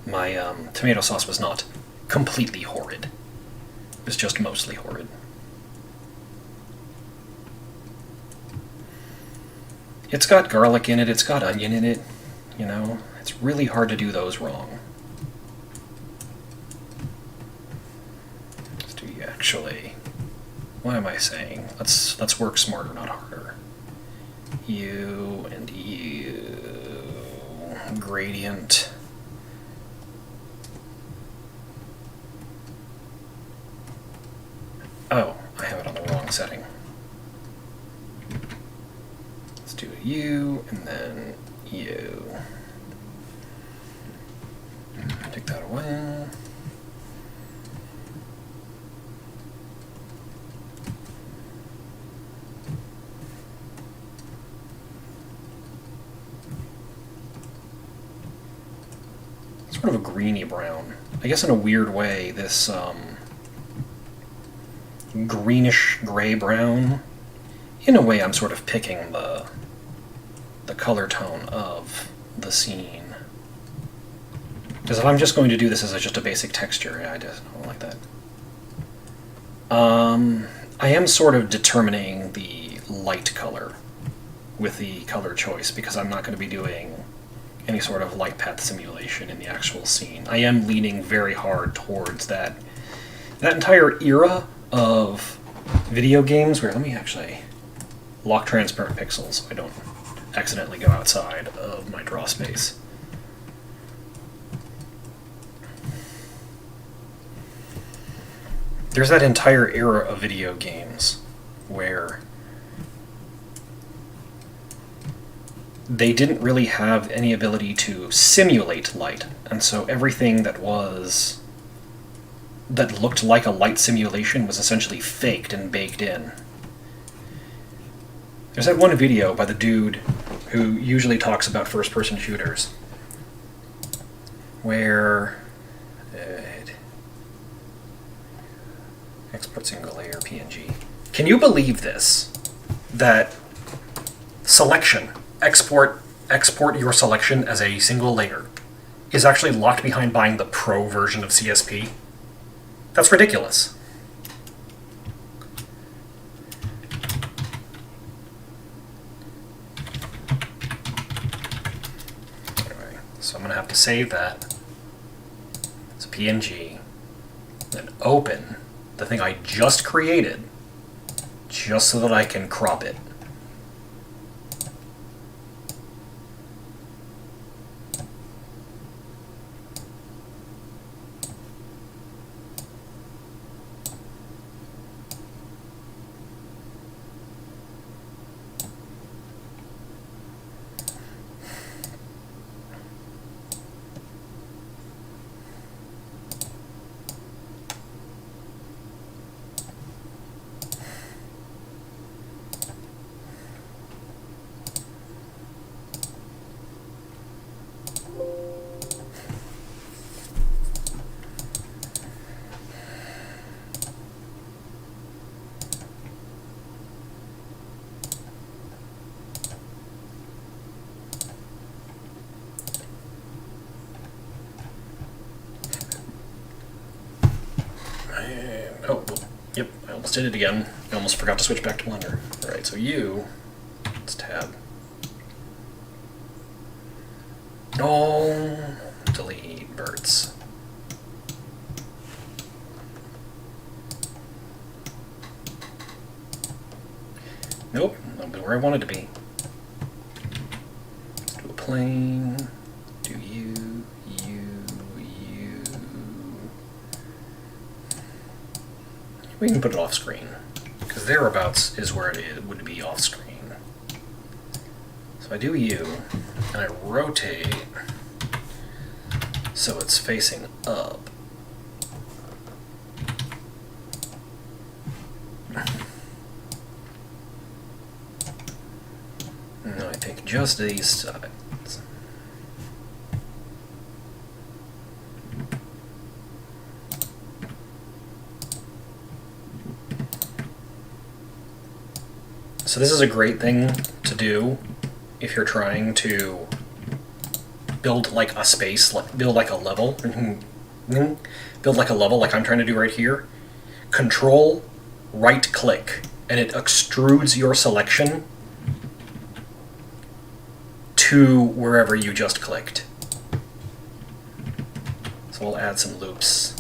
My tomato sauce was not completely horrid. It was just mostly horrid. It's got garlic in it, it's got onion in it, you know? It's really hard to do those wrong. Let's do actually. What am I saying? Let's work smarter, not harder. U and U. Gradient. Oh, I have it on the wrong setting. Let's do a U and then U. Take that away. Sort of a greeny brown. I guess in a weird way, this greenish gray brown. In a way, I'm sort of picking the color tone of the scene. Because if I'm just going to do this as just a basic texture, yeah, I don't like that. I am sort of determining the light color with the color choice because I'm not going to be doing any sort of light path simulation in the actual scene. I am leaning very hard towards that entire era of video games where, let me actually lock transparent pixels so I don't accidentally go outside of my draw space. There's that entire era of video games where they didn't really have any ability to simulate light, and so everything that looked like a light simulation was essentially faked and baked in. There's that one video by the dude who usually talks about first-person shooters, where export single layer PNG. Can you believe this? That selection, export your selection as a single layer, is actually locked behind buying the Pro version of CSP? That's ridiculous. Anyway, so I'm going to have to save that. It's a PNG. Then open the thing I just created, just so that I can crop it. Yep, I almost did it again. I almost forgot to switch back to Blender. Alright, so let's tab. No, delete verts. Nope, not where I wanted to be. Let's do a plane. Do you. We can put it off screen, because thereabouts is where it would be off screen. So I do U, and I rotate so it's facing up. No, I think just these sides. So this is a great thing to do if you're trying to build like a space, build like a level, build like a level like I'm trying to do right here. Control right click and it extrudes your selection to wherever you just clicked. So we'll add some loops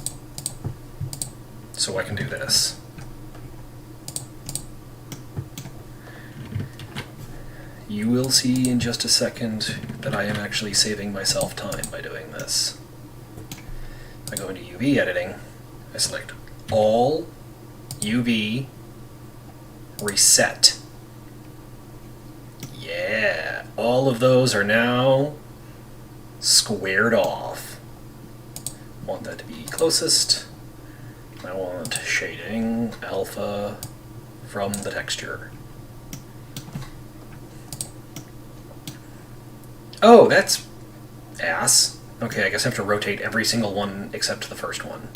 so I can do this. You will see in just a second that I am actually saving myself time by doing this. I go into UV editing, I select all, UV, reset. Yeah, all of those are now squared off. I want that to be closest. I want shading alpha from the texture. Oh, that's ass. Okay, I guess I have to rotate every single one except the first one.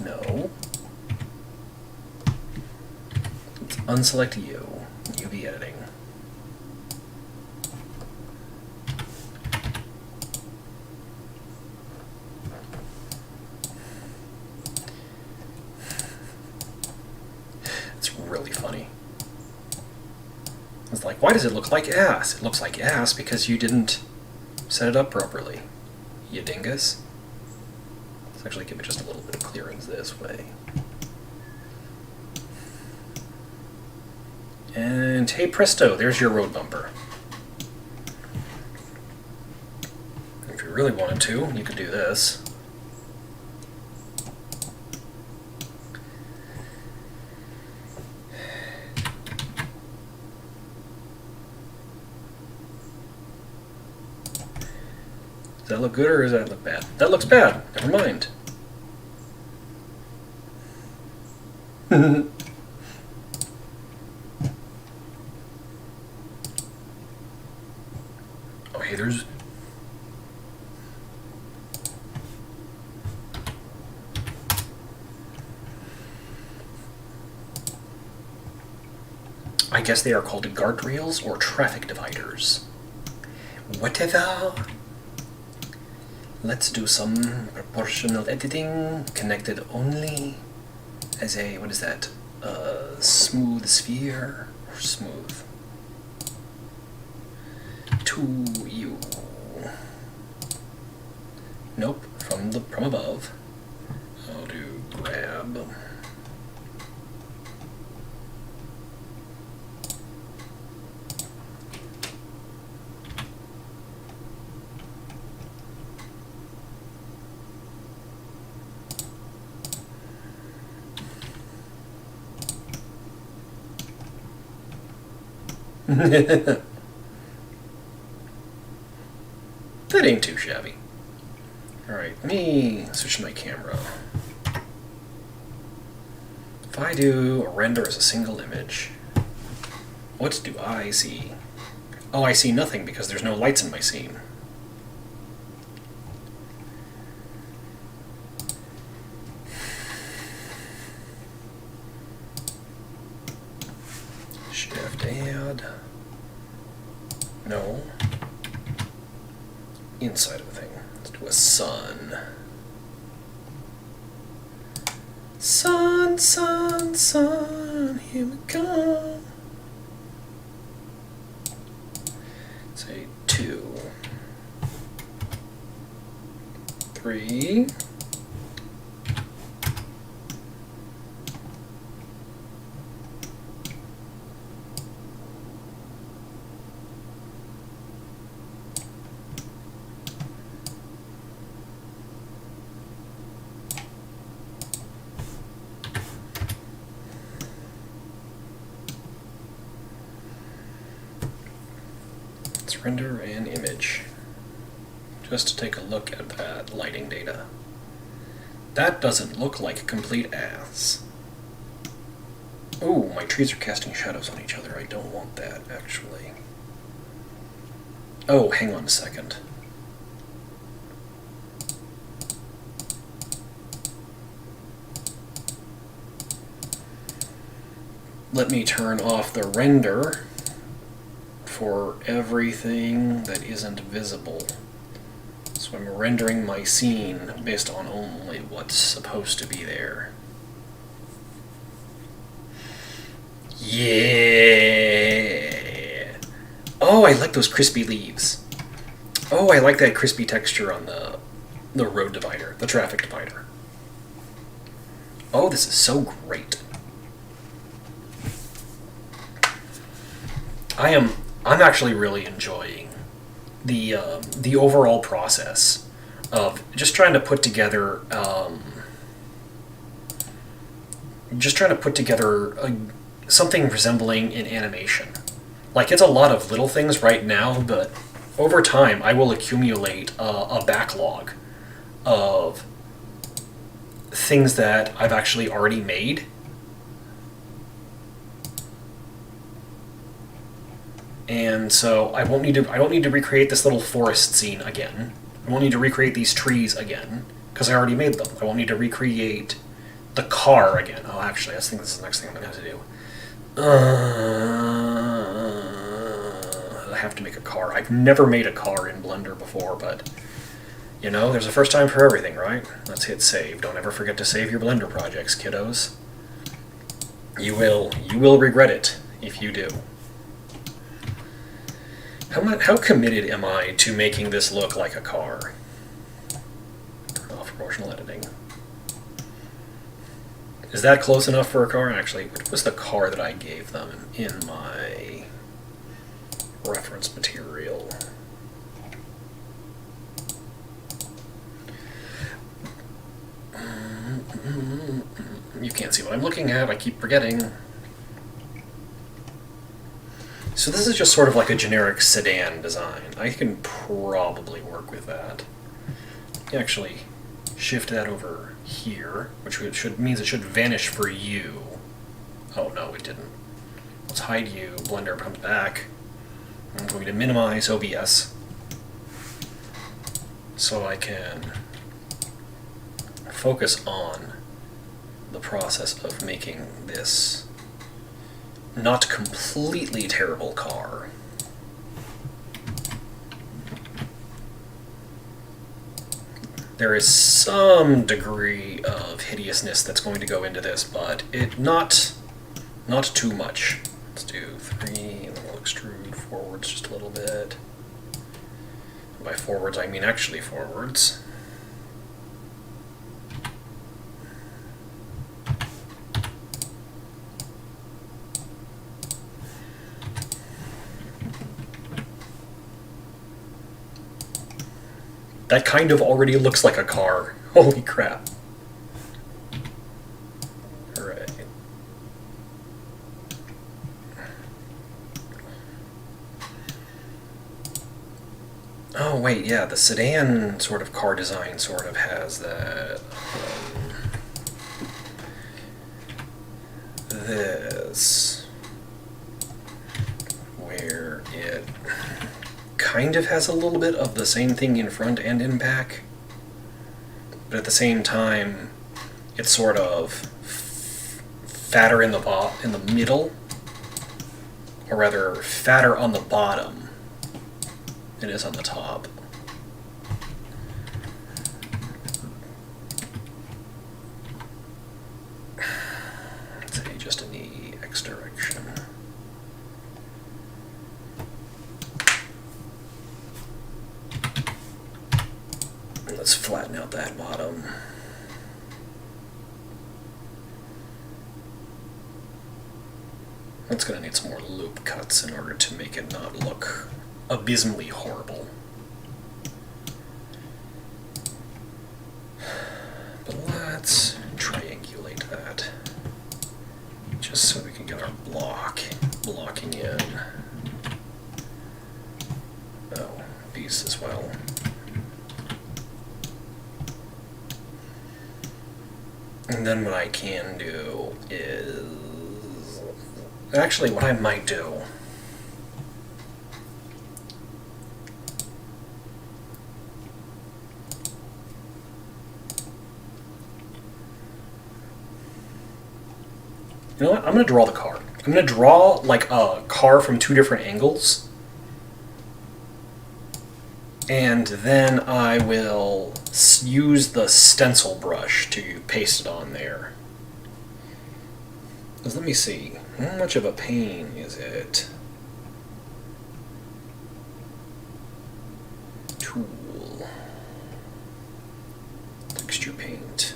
No. Let's unselect you. UV editing. It's really funny. It's like, why does it look like ass? It looks like ass because you didn't set it up properly, you dingus. Let's actually give it just a little bit of clearance this way. And hey presto, there's your road bumper. If you really wanted to, you could do this. Does that look good or does that look bad? That looks bad. Never mind. Oh, hey, there's... I guess they are called guardrails or traffic dividers. Whatever. Let's do some proportional editing, connected only as a, what is that, smooth sphere, or smooth, to you. Nope, from above. I'll do grab. That ain't too shabby. Alright, let me switch to my camera. If I do a render as a single image, what do I see? Oh, I see nothing because there's no lights in my scene. Shift add. No. Inside of a thing. Let's do a sun. Sun, sun, sun, here we come. Say 2, 3. Let's render an image just to take a look at that lighting data. That doesn't look like complete ass. Oh, my trees are casting shadows on each other. I don't want that, actually. Oh, hang on a second. let me turn off the render for everything that isn't visible. So I'm rendering my scene based on only what's supposed to be there. Yeah! Oh, I like those crispy leaves. Oh, I like that crispy texture on the road divider, the traffic divider. Oh, this is so great. I'm actually really enjoying the overall process of just trying to put together something resembling an animation. Like, it's a lot of little things right now, but over time I will accumulate a backlog of things that I've actually already made. And so I don't need to recreate this little forest scene again. I won't need to recreate these trees again, because I already made them. I won't need to recreate the car again. Oh, actually, I think this is the next thing I'm going to have to do. I have to make a car. I've never made a car in Blender before, but, you know, there's a first time for everything, right? Let's hit save. Don't ever forget to save your Blender projects, kiddos. You will regret it if you do. How committed am I to making this look like a car? Turn off proportional editing. Is that close enough for a car? Actually, what was the car that I gave them in my reference material? You can't see what I'm looking at. I keep forgetting. So this is just sort of like a generic sedan design. I can probably work with that. Actually, shift that over here, which means it should vanish for you. Oh no, it didn't. Let's hide you. Blender comes back. I'm going to minimize OBS so I can focus on the process of making this not completely terrible car. There is some degree of hideousness that's going to go into this, but not too much. Let's do 3, and then we'll extrude forwards just a little bit. And by forwards, I mean actually forwards. That kind of already looks like a car. Holy crap. Alright. Oh, wait, yeah, the sedan sort of car design sort of has that. This. Where it kind of has a little bit of the same thing in front and in back, but at the same time, it's sort of fatter in the middle, or rather, fatter on the bottom than it is on the top. Let's say just in the X direction. Let's flatten out that bottom. That's going to need some more loop cuts in order to make it not look abysmally horrible. But let's triangulate that, just so we can get our blocking in. Oh, these as well. And then what I can do is... Actually, what I might do... You know what? I'm going to draw the car. I'm going to draw like a car from two different angles. And then I will use the stencil brush to paste it on there. Let me see, how much of a pain is it? Tool. Texture paint.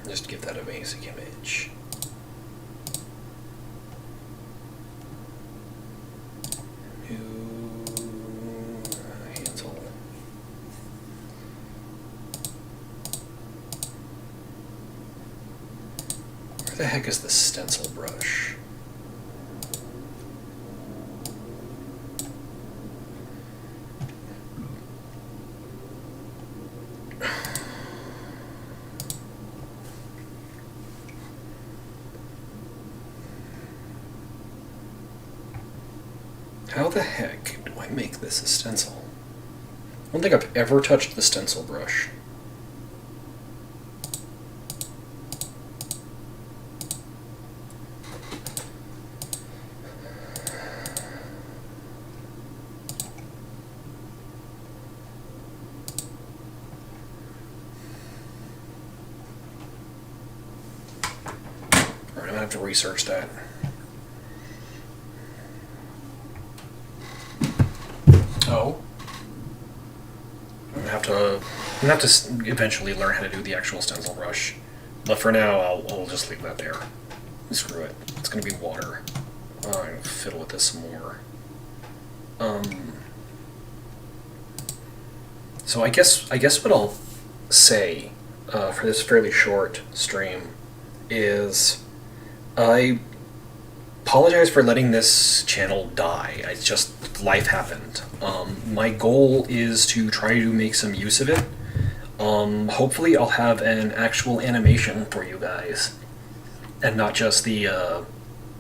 Just give that a basic image. Where the heck is the stencil brush? How the heck do I make this a stencil? I don't think I've ever touched the stencil brush. Alright, I'm gonna have to research that. Oh. I'm gonna have to eventually learn how to do the actual stencil brush. But for now, I'll just leave that there. Screw it. It's gonna be water. I'm gonna fiddle with this some more. So I guess what I'll say for this fairly short stream is I apologize for letting this channel die. It's just life happened. My goal is to try to make some use of it. Hopefully I'll have an actual animation for you guys and not just the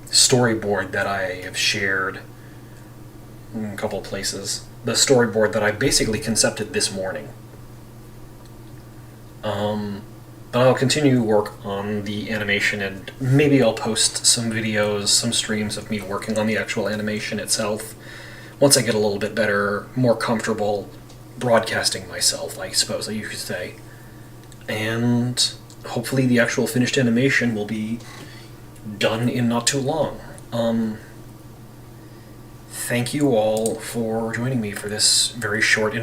storyboard that I have shared in a couple of places. The storyboard that I basically concepted this morning. But I'll continue to work on the animation, and maybe I'll post some videos, some streams of me working on the actual animation itself once I get a little bit better, more comfortable broadcasting myself, I suppose you could say. And hopefully the actual finished animation will be done in not too long. Thank you all for joining me for this very short and